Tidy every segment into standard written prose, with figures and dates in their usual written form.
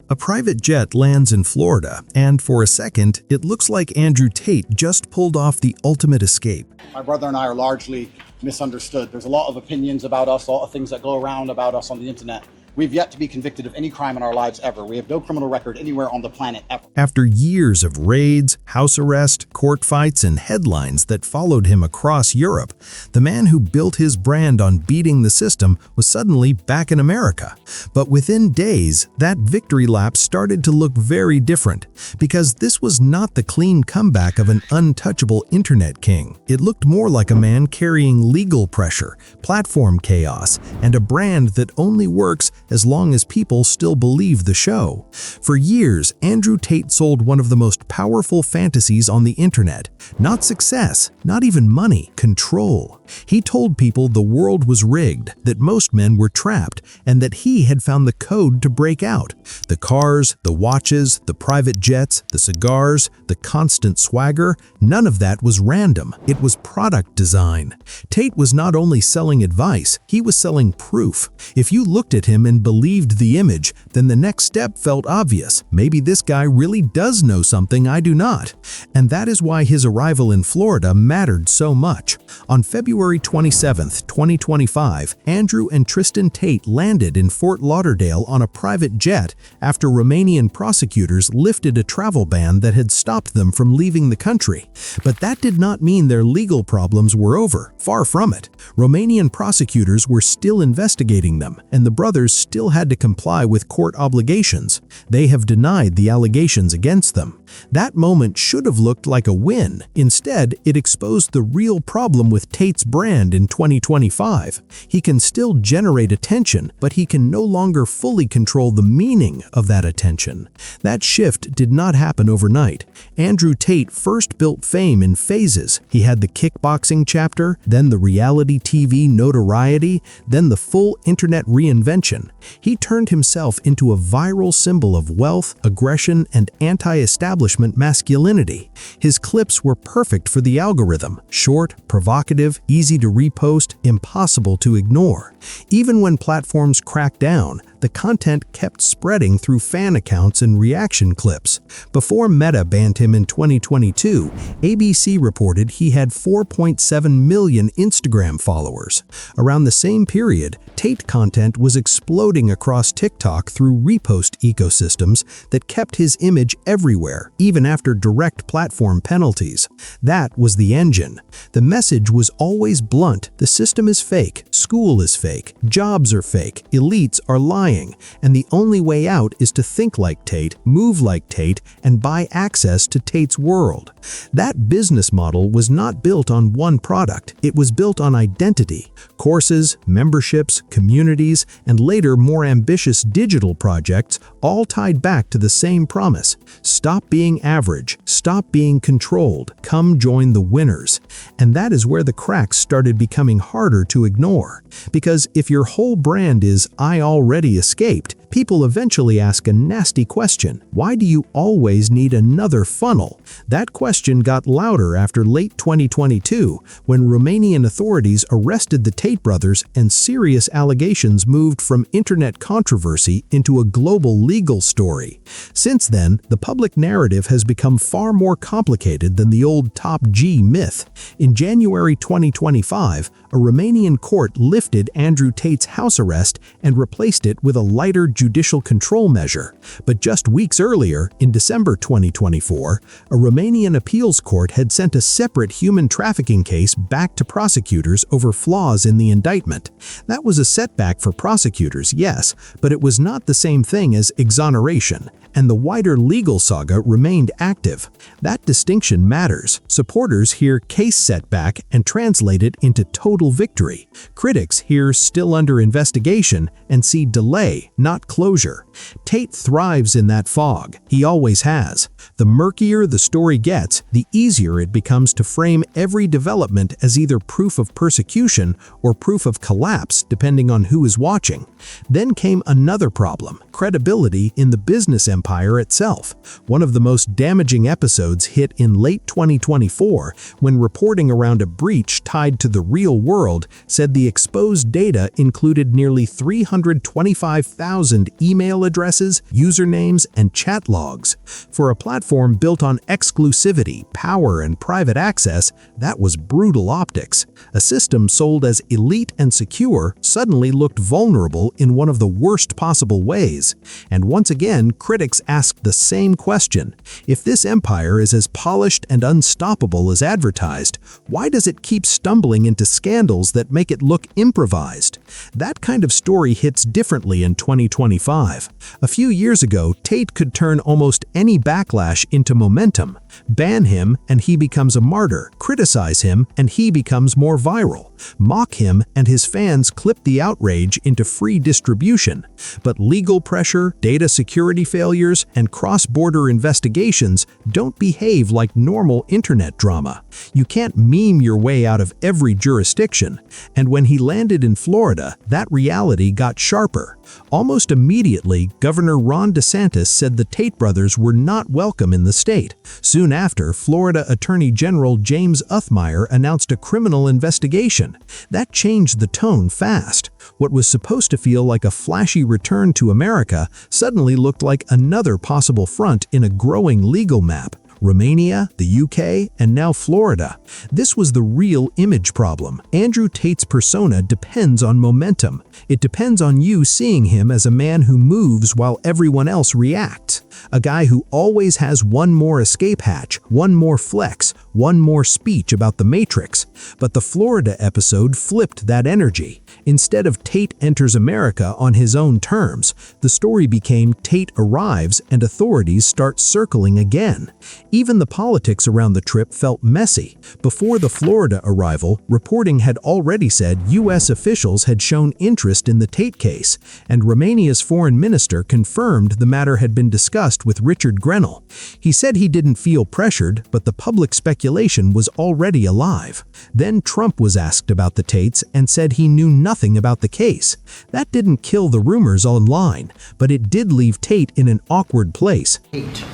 A private jet lands in Florida, and for a second, it looks like Andrew Tate just pulled off the ultimate escape. My brother and I are largely misunderstood. There's a lot of opinions about us, a lot of things that go around about us on the internet. We've yet to be convicted of any crime in our lives ever. We have no criminal record anywhere on the planet ever. After years of raids, house arrest, court fights, and headlines that followed him across Europe, the man who built his brand on beating the system was suddenly back in America. But within days, that victory lap started to look very different, because this was not the clean comeback of an untouchable internet king. It looked more like a man carrying legal pressure, platform chaos, and a brand that only works as long as people still believe the show. For years, Andrew Tate sold one of the most powerful fantasies on the internet. Not success, not even money, control. He told people the world was rigged, that most men were trapped, and that he had found the code to break out. The cars, the watches, the private jets, the cigars, the constant swagger, none of that was random. It was product design. Tate was not only selling advice, he was selling proof. If you looked at him and believed the image, then the next step felt obvious. Maybe this guy really does know something I do not. And that is why his arrival in Florida mattered so much. On February 27, 2025, Andrew and Tristan Tate landed in Fort Lauderdale on a private jet after Romanian prosecutors lifted a travel ban that had stopped them from leaving the country. But that did not mean their legal problems were over. Far from it. Romanian prosecutors were still investigating them, and the brothers still had to comply with court obligations. They have denied the allegations against them. That moment should have looked like a win. Instead, it exposed the real problem with Tate's brand in 2025. He can still generate attention, but he can no longer fully control the meaning of that attention. That shift did not happen overnight. Andrew Tate first built fame in phases. He had the kickboxing chapter, then the reality TV notoriety, then the full internet reinvention. He turned himself into a viral symbol of wealth, aggression, and anti-establishment masculinity. His clips were perfect for the algorithm: short, provocative, easy to repost, impossible to ignore. Even when platforms cracked down, the content kept spreading through fan accounts and reaction clips. Before Meta banned him in 2022, ABC reported he had 4.7 million Instagram followers. Around the same period, Tate content was exploding across TikTok through repost ecosystems that kept his image everywhere, even after direct platform penalties. That was the engine. The message was always blunt: the system is fake, school is fake, jobs are fake, elites are lying, and the only way out is to think like Tate, move like Tate, and buy access to Tate's world. That business model was not built on one product. It was built on identity. Courses, memberships, communities, and later more ambitious digital projects all tied back to the same promise: stop being average, stop being controlled, come join the winners. And that is where the cracks started becoming harder to ignore. Because if your whole brand is "I already escaped," people eventually ask a nasty question: why do you always need another funnel? That question got louder after late 2022, when Romanian authorities arrested the Tate brothers and serious allegations moved from internet controversy into a global legal story. Since then, the public narrative has become far more complicated than the old top G myth. In January 2025, a Romanian court lifted Andrew Tate's house arrest and replaced it with a lighter judicial control measure. But just weeks earlier, in December 2024, a Romanian appeals court had sent a separate human trafficking case back to prosecutors over flaws in the indictment. That was a setback for prosecutors, yes, but it was not the same thing as exoneration, and the wider legal saga remained active. That distinction matters. Supporters hear case setback and translate it into total victory. Critics hear still under investigation and see delay, not closure. Tate thrives in that fog. He always has. The murkier the story gets, the easier it becomes to frame every development as either proof of persecution or proof of collapse, depending on who is watching. Then came another problem: credibility in the business empire empire itself. One of the most damaging episodes hit in late 2024 when reporting around a breach tied to the real world said the exposed data included nearly 325,000 email addresses, usernames, and chat logs. For a platform built on exclusivity, power, and private access, that was brutal optics. A system sold as elite and secure suddenly looked vulnerable in one of the worst possible ways. And once again, critics asked the same question. If this empire is as polished and unstoppable as advertised, why does it keep stumbling into scandals that make it look improvised? That kind of story hits differently in 2025. A few years ago, Tate could turn almost any backlash into momentum. Ban him and he becomes a martyr. Criticize him and he becomes more viral. Mock him and his fans clip the outrage into free distribution. But legal pressure, data security failures, and cross-border investigations don't behave like normal internet drama. You can't meme your way out of every jurisdiction. And when he landed in Florida, that reality got sharper. Almost immediately, Governor Ron DeSantis said the Tate brothers were not welcome in the state. Soon after, Florida Attorney General James Uthmire announced a criminal investigation. That changed the tone fast. What was supposed to feel like a flashy return to America suddenly looked like another possible front in a growing legal map. Romania, the UK, and now Florida. This was the real image problem. Andrew Tate's persona depends on momentum. It depends on you seeing him as a man who moves while everyone else reacts. A guy who always has one more escape hatch, one more flex, one more speech about the Matrix. But the Florida episode flipped that energy. Instead of Tate enters America on his own terms, the story became Tate arrives and authorities start circling again. Even the politics around the trip felt messy. Before the Florida arrival, reporting had already said U.S. officials had shown interest in the Tate case, and Romania's foreign minister confirmed the matter had been discussed with Richard Grenell. He said he didn't feel pressured, but the public speculation was already alive. Then Trump was asked about the Tates and said he knew nothing about the case. That didn't kill the rumors online, but it did leave Tate in an awkward place. Tate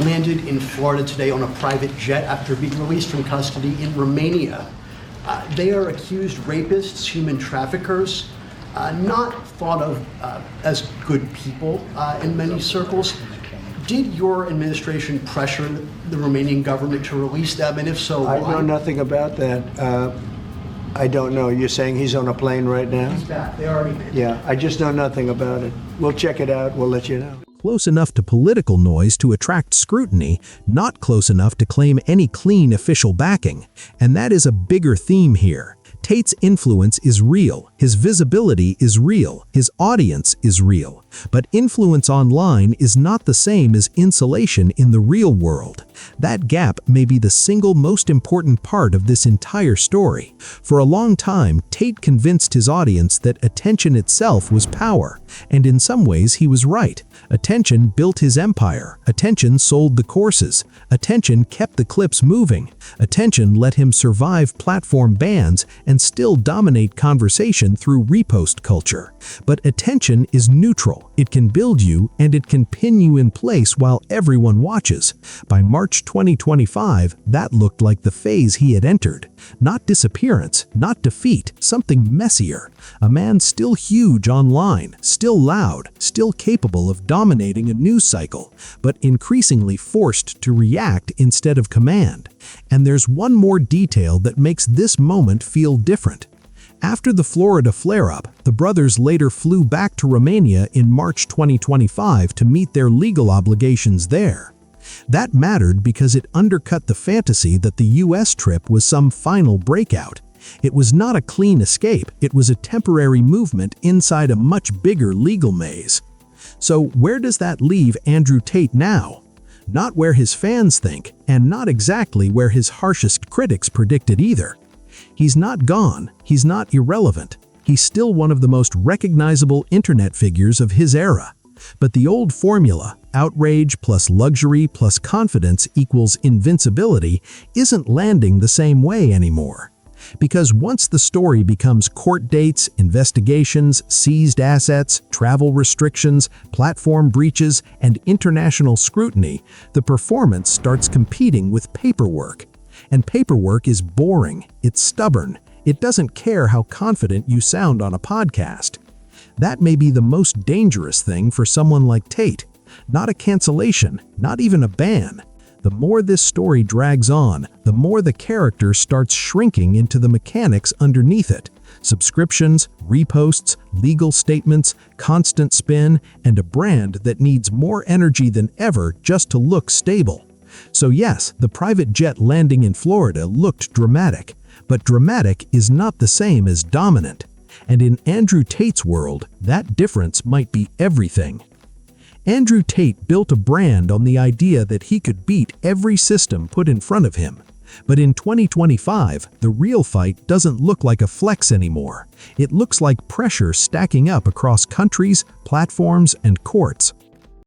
landed in Florida today on a private jet after being released from custody in Romania. They are accused rapists, human traffickers, not thought of as good people in many circles. Did your administration pressure the Romanian government to release them, and if so, why? I know nothing about that. I don't know. You're saying he's on a plane right now? He's back. They already did. Yeah, I just know nothing about it. We'll check it out. We'll let you know. Close enough to political noise to attract scrutiny, not close enough to claim any clean official backing. And that is a bigger theme here. Tate's influence is real, his visibility is real, his audience is real. But influence online is not the same as insulation in the real world. That gap may be the single most important part of this entire story. For a long time, Tate convinced his audience that attention itself was power, and in some ways he was right. Attention built his empire. Attention sold the courses. Attention kept the clips moving. Attention let him survive platform bans and still dominate conversation through repost culture. But attention is neutral. It can build you and it can pin you in place while everyone watches. By March 2025, that looked like the phase he had entered. Not disappearance, not defeat, something messier. A man still huge online, still loud, still capable of dominating a news cycle, but increasingly forced to react instead of command. And there's one more detail that makes this moment feel different. After the Florida flare-up, the brothers later flew back to Romania in March 2025 to meet their legal obligations there. That mattered because it undercut the fantasy that the US trip was some final breakout. It was not a clean escape, it was a temporary movement inside a much bigger legal maze. So where does that leave Andrew Tate now? Not where his fans think, and not exactly where his harshest critics predicted either. He's not gone, he's not irrelevant. He's still one of the most recognizable internet figures of his era. But the old formula, outrage plus luxury plus confidence equals invincibility, isn't landing the same way anymore. Because once the story becomes court dates, investigations, seized assets, travel restrictions, platform breaches, and international scrutiny, the performance starts competing with paperwork. And paperwork is boring, it's stubborn, it doesn't care how confident you sound on a podcast. That may be the most dangerous thing for someone like Tate. Not a cancellation, not even a ban. The more this story drags on, the more the character starts shrinking into the mechanics underneath it. Subscriptions, reposts, legal statements, constant spin, and a brand that needs more energy than ever just to look stable. So yes, the private jet landing in Florida looked dramatic, but dramatic is not the same as dominant. And in Andrew Tate's world, that difference might be everything. Andrew Tate built a brand on the idea that he could beat every system put in front of him. But in 2025, the real fight doesn't look like a flex anymore. It looks like pressure stacking up across countries, platforms, and courts.